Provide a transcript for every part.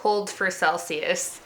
cold for Celsius.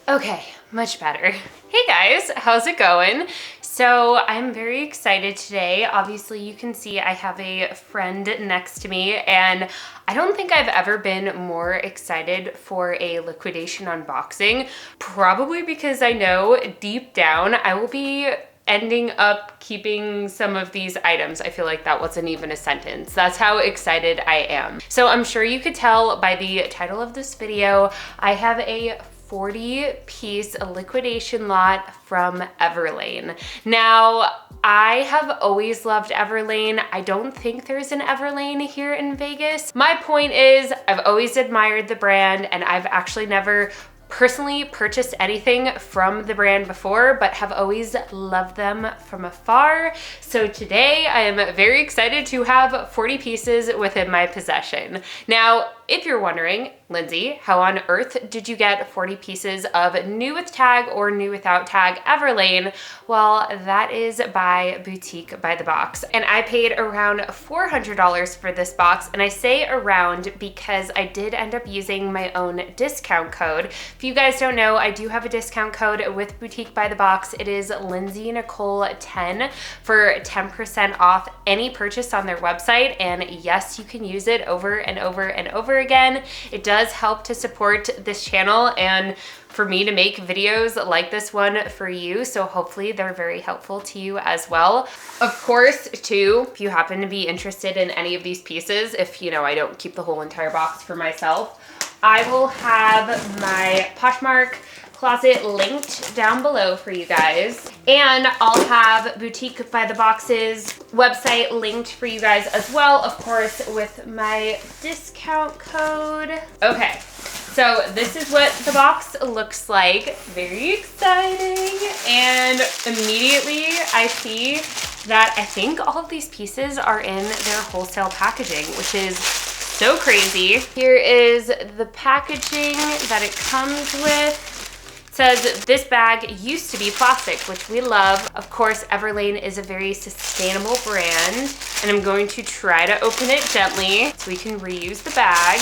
Okay, much better. Hey guys, how's it going? So I'm very excited today. Obviously you can see I have a friend next to me, and I don't think I've ever been more excited for a liquidation unboxing, probably because I know deep down I will be ending up keeping some of these items. I feel like that wasn't even a sentence. That's how excited I am. So I'm sure you could tell by the title of this video, I have a 40-piece liquidation lot from Everlane. Now, I have always loved Everlane. I don't think there's an Everlane here in Vegas. My point is, I've always admired the brand, and I've actually never personally purchased anything from the brand before, but have always loved them from afar. So today I am very excited to have 40 pieces within my possession. Now, if you're wondering, Lindsay, how on earth did you get 40 pieces of new with tag or new without tag Everlane? Well, that is by Boutique by the Box. And I paid around $400 for this box. And I say around because I did end up using my own discount code. If you guys don't know, I do have a discount code with Boutique by the Box. It is Lindsay Nicole 10 for 10% off any purchase on their website. And yes, you can use it over and over and over again. It does help to support this channel and for me to make videos like this one for you. So hopefully they're very helpful to you as well. Of course, too, if you happen to be interested in any of these pieces, if you know I don't keep the whole entire box for myself, I will have my Poshmark closet linked down below for you guys. And I'll have Boutique by the Box's website linked for you guys as well, of course, with my discount code. Okay, so this is what the box looks like. Very exciting. And immediately I see that I think all of these pieces are in their wholesale packaging, which is so crazy. Here is the packaging that it comes with. Says this bag used to be plastic, which we love. Of course, Everlane is a very sustainable brand, and I'm going to try to open it gently so we can reuse the bag.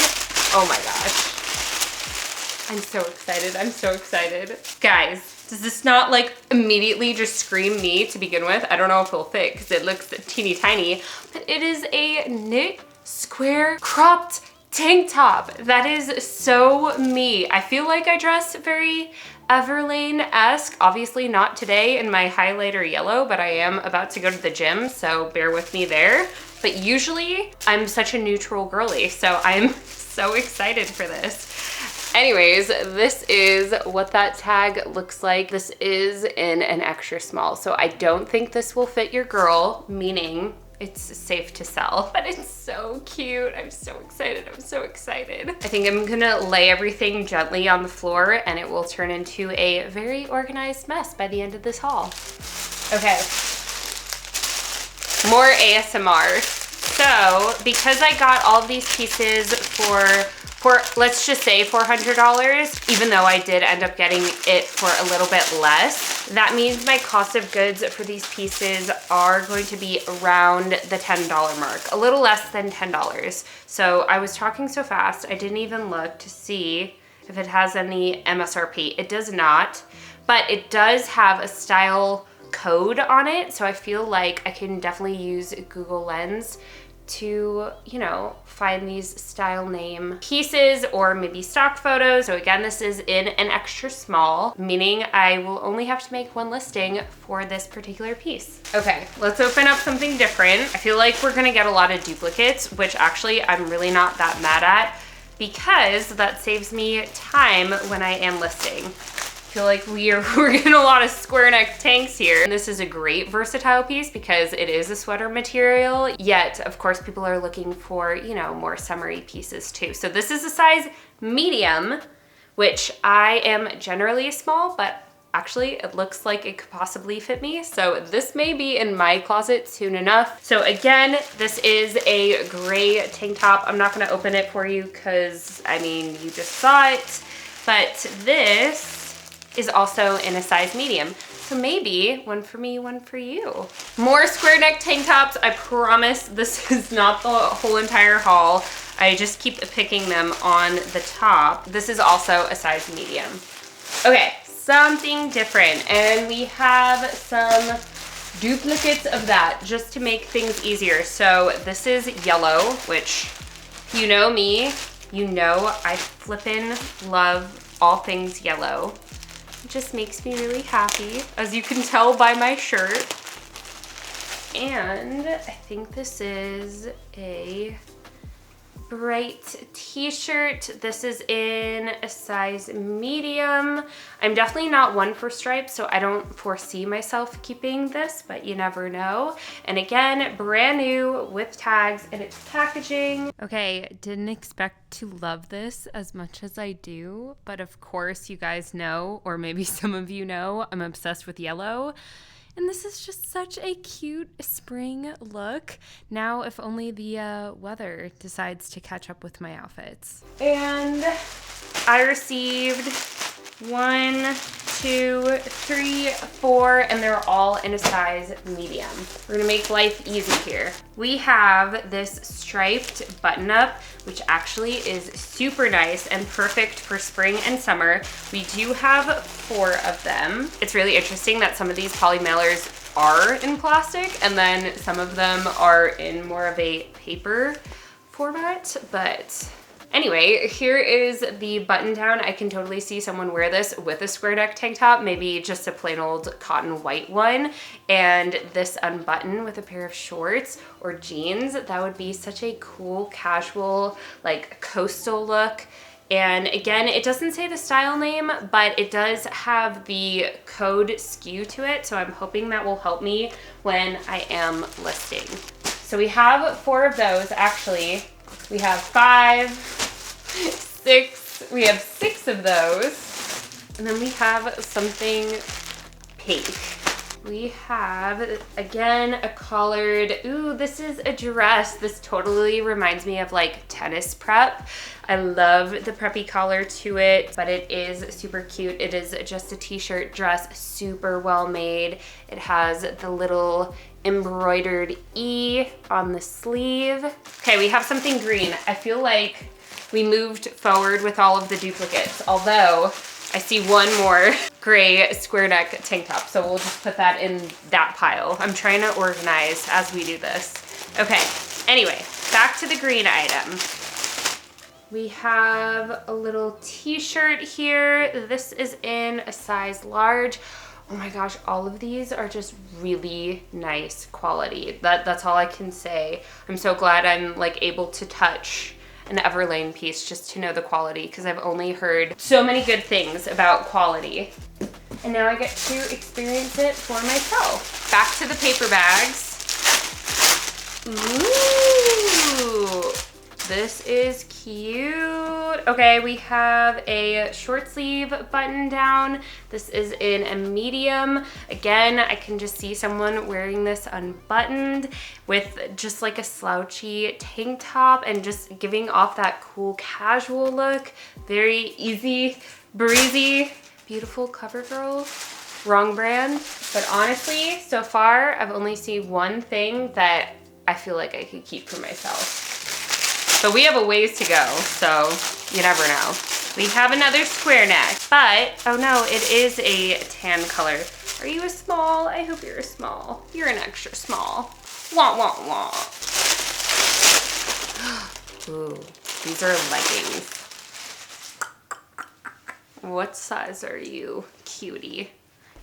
Oh my gosh. I'm so excited. I'm so excited. Guys, does this not like immediately just scream me to begin with? I don't know if it'll fit because it looks teeny tiny, but it is a knit square cropped tank top. That is so me. I feel like I dress very Everlane-esque. Obviously not today in my highlighter yellow, but I am about to go to the gym, so bear with me there. But usually I'm such a neutral girly, so I'm so excited for this. Anyways, this is what that tag looks like. This is in an extra small, so I don't think this will fit your girl, meaning it's safe to sell, but it's so cute. I'm so excited. I'm so excited. I think I'm gonna lay everything gently on the floor and it will turn into a very organized mess by the end of this haul. Okay, more ASMR. So because I got all of these pieces for let's just say $400, even though I did end up getting it for a little bit less, that means my cost of goods for these pieces are going to be around the $10 mark, a little less than $10. So I was talking so fast, I didn't even look to see if it has any MSRP. It does not, but it does have a style code on it. So I feel like I can definitely use Google Lens to, you know, find these style name pieces or maybe stock photos. So again, this is in an extra small, meaning I will only have to make one listing for this particular piece. Okay, let's open up something different. I feel like we're gonna get a lot of duplicates, which actually I'm really not that mad at because that saves me time when I am listing. I feel like we're getting a lot of square neck tanks here. And this is a great versatile piece because it is a sweater material, yet of course people are looking for, you know, more summery pieces too. So this is a size medium, which I am generally a small, but actually it looks like it could possibly fit me. So this may be in my closet soon enough. So again, this is a gray tank top. I'm not gonna open it for you because I mean, you just saw it, but this is also in a size medium. So maybe one for me, one for you. More square neck tank tops. I promise this is not the whole entire haul. I just keep picking them on the top. This is also a size medium. Okay, something different. And we have some duplicates of that just to make things easier. So this is yellow, which you know me, you know I flippin' love all things yellow. It just makes me really happy, as you can tell by my shirt. And I think this is a bright t-shirt. This is in a size medium. I'm definitely not one for stripes, so I don't foresee myself keeping this, but you never know. And again, brand new with tags and it's packaging. Okay, didn't expect to love this as much as I do, but of course you guys know, or maybe some of you know, I'm obsessed with yellow. And this is just such a cute spring look. Now, if only the weather decides to catch up with my outfits. And I received 1, 2, 3, 4, and they're all in a size medium. We're gonna make life easy here. We have this striped button up, which actually is super nice and perfect for spring and summer. We do have 4 of them. It's really interesting that some of these poly mailers are in plastic and then some of them are in more of a paper format, but anyway, here is the button down. I can totally see someone wear this with a square neck tank top, maybe just a plain old cotton white one, and this unbutton with a pair of shorts or jeans. That would be such a cool, casual, like coastal look. And again, it doesn't say the style name, but it does have the code SKU to it. So I'm hoping that will help me when I am listing. So we have 4 of those actually. We have 5, 6, we have 6 of those. And then we have something pink. We have, again, a collared, ooh, this is a dress. This totally reminds me of like tennis prep. I love the preppy collar to it, but it is super cute. It is just a t-shirt dress, super well made. It has the little embroidered E on the sleeve. Okay, we have something green. I feel like we moved forward with all of the duplicates, although I see one more gray square neck tank top, so we'll just put that in that pile. I'm trying to organize as we do this. Okay, anyway, back to the green item. We have a little t-shirt here. This is in a size large. Oh my gosh, all of these are just really nice quality. That's all I can say. I'm so glad I'm like able to touch an Everlane piece just to know the quality, because I've only heard so many good things about quality. And now I get to experience it for myself. Back to the paper bags. Ooh, this is cute. Okay, we have a short sleeve button down. This is in a medium. Again, I can just see someone wearing this unbuttoned with just like a slouchy tank top and just giving off that cool casual look. Very easy, breezy, beautiful CoverGirl. Wrong brand. But honestly, so far, I've only seen one thing that I feel like I could keep for myself. But we have a ways to go, so you never know. We have another square neck, but, oh no, it is a tan color. Are you a small? I hope you're a small. You're an extra small. Wah, wah, wah. Ooh, these are leggings. What size are you, cutie?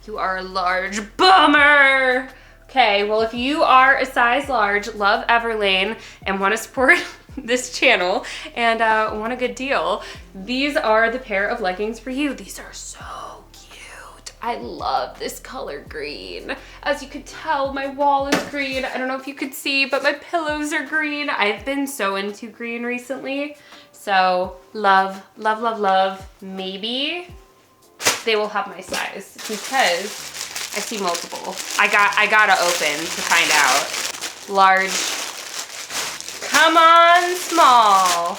You are a large. Bummer! Okay, well, if you are a size large, love Everlane, and want to support this channel and want a good deal, these are the pair of leggings for you. These are so cute. I love this color green. As you could tell, my wall is green. I don't know if you could see, but my pillows are green. I've been so into green recently. So love, love, love, love. Maybe they will have my size because I see multiple. I gotta open to find out. Large. Come on, small.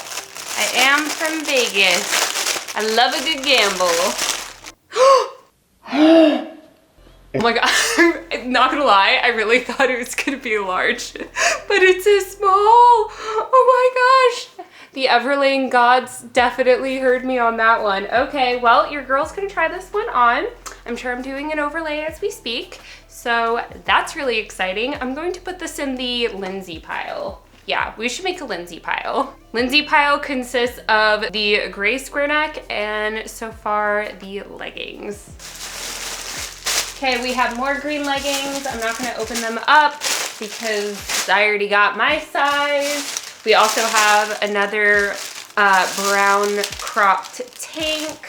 I am from Vegas. I love a good gamble. Oh my God, I'm not gonna lie, I really thought it was gonna be large, but it's a small. Oh my gosh. The Everlane gods definitely heard me on that one. Okay, well, your girl's gonna try this one on. I'm sure I'm doing an overlay as we speak, so that's really exciting. I'm going to put this in the Lindsay pile. Yeah, we should make a Lindsay pile. Lindsay pile consists of the gray square neck and so far the leggings. Okay, we have more green leggings. I'm not gonna open them up because I already got my size. We also have another brown cropped tank,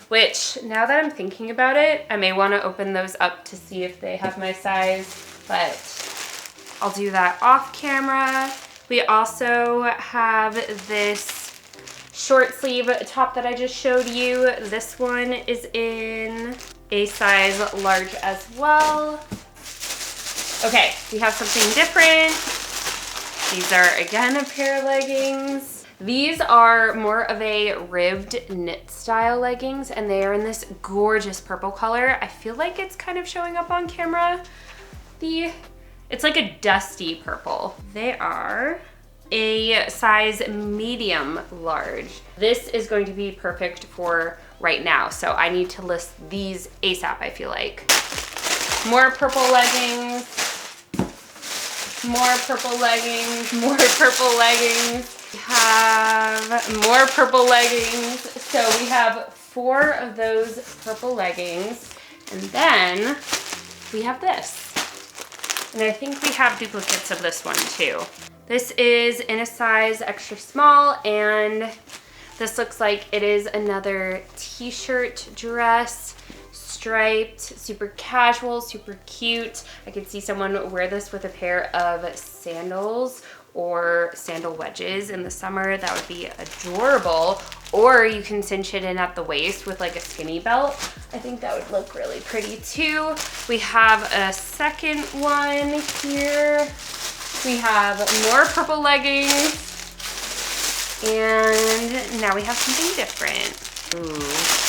which now that I'm thinking about it, I may wanna open those up to see if they have my size, but I'll do that off camera. We also have this short sleeve top that I just showed you. This one is in a size large as well. Okay, we have something different. These are, again, a pair of leggings. These are more of a ribbed knit style leggings, and they are in this gorgeous purple color. I feel like it's kind of showing up on camera. It's like a dusty purple. They are a size medium large. This is going to be perfect for right now, so I need to list these ASAP, I feel like. More purple leggings. More purple leggings, more purple leggings. We have more purple leggings. So we have 4 of those purple leggings. And then we have this. And I think we have duplicates of this one too. This is in a size extra small, and this looks like it is another t-shirt dress. Striped, super casual, super cute. I could see someone wear this with a pair of sandals or sandal wedges in the summer. That would be adorable. Or you can cinch it in at the waist with like a skinny belt. I think that would look really pretty too. We have a second one here. We have more purple leggings. And now we have something different. Ooh.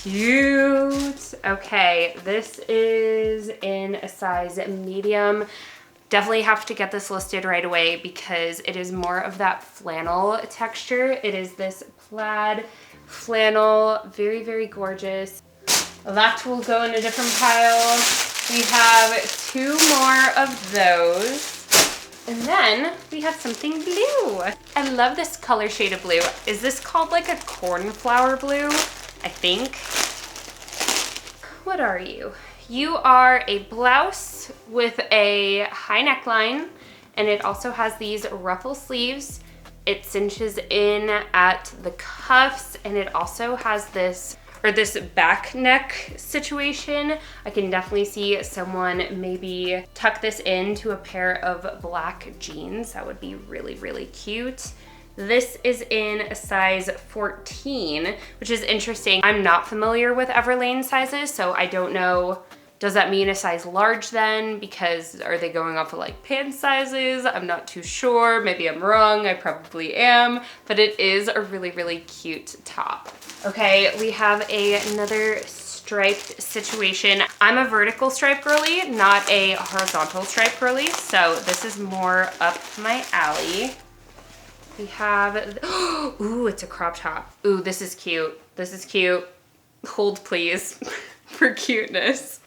Cute. Okay, this is in a size medium. Definitely have to get this listed right away because it is more of that flannel texture. It is this plaid flannel, very, very gorgeous. That will go in a different pile. We have 2 more of those. And then we have something blue. I love this color shade of blue. Is this called like a cornflower blue? I think. What are you? You are a blouse with a high neckline, and it also has these ruffle sleeves. It cinches in at the cuffs, and it also has this back neck situation. I can definitely see someone maybe tuck this into a pair of black jeans. That would be really, really cute. This is in a size 14, which is interesting. I'm not familiar with Everlane sizes, so I don't know. Does that mean a size large then? Because are they going off of like pant sizes? I'm not too sure. Maybe I'm wrong. I probably am, but it is a really, really cute top. Okay, we have another striped situation. I'm a vertical stripe girly, not a horizontal stripe girly, so this is more up my alley. We have, ooh, it's a crop top. Ooh, this is cute. This is cute. Hold please for cuteness.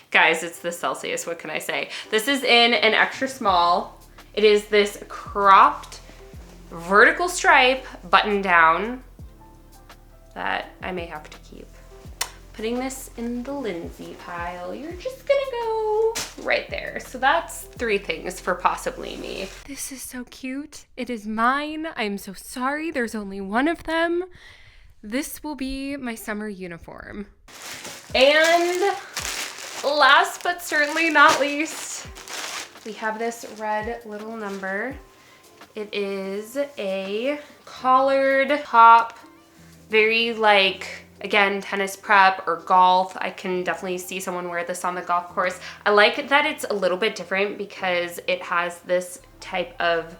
Guys, it's the Celsius, what can I say? This is in an extra small. It is this cropped vertical stripe button down that I may have to keep. Putting this in the Lindsay pile. You're just gonna go right there. So that's 3 things for possibly me. This is so cute. It is mine. I'm so sorry. There's only one of them. This will be my summer uniform. And last but certainly not least, we have this red little number. It is a collared top, very like, again, tennis prep or golf. I can definitely see someone wear this on the golf course. I like that it's a little bit different because it has this type of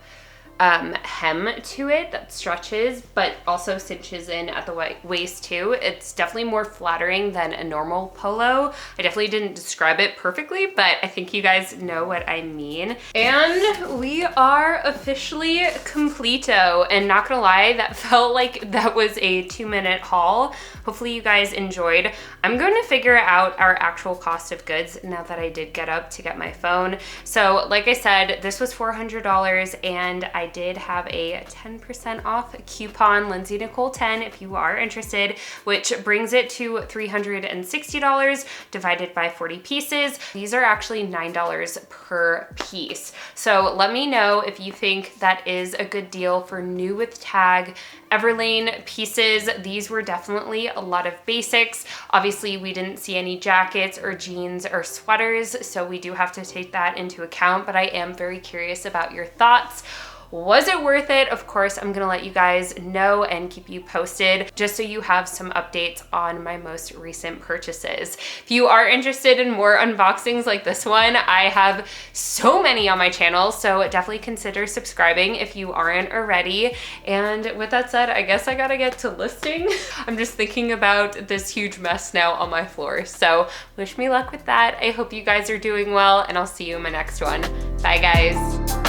hem to it that stretches, but also cinches in at the waist too. It's definitely more flattering than a normal polo. I definitely didn't describe it perfectly, but I think you guys know what I mean. And we are officially completo, and not gonna lie, that felt like that was a 2-minute haul. Hopefully you guys enjoyed. I'm going to figure out our actual cost of goods now that I did get up to get my phone. So like I said, this was $400, and I did have a 10% off coupon, Lindsay Nicole 10, if you are interested, which brings it to $360 divided by 40 pieces. These are actually $9 per piece. So let me know if you think that is a good deal for new with tag Everlane pieces. These were definitely a lot of basics. Obviously, we didn't see any jackets or jeans or sweaters, so we do have to take that into account, but I am very curious about your thoughts. Was it worth it? Of course, I'm gonna let you guys know and keep you posted just so you have some updates on my most recent purchases. If you are interested in more unboxings like this one, I have so many on my channel, so definitely consider subscribing if you aren't already. And with that said, I guess I gotta get to listing. I'm just thinking about this huge mess now on my floor. So wish me luck with that. I hope you guys are doing well, and I'll see you in my next one. Bye guys.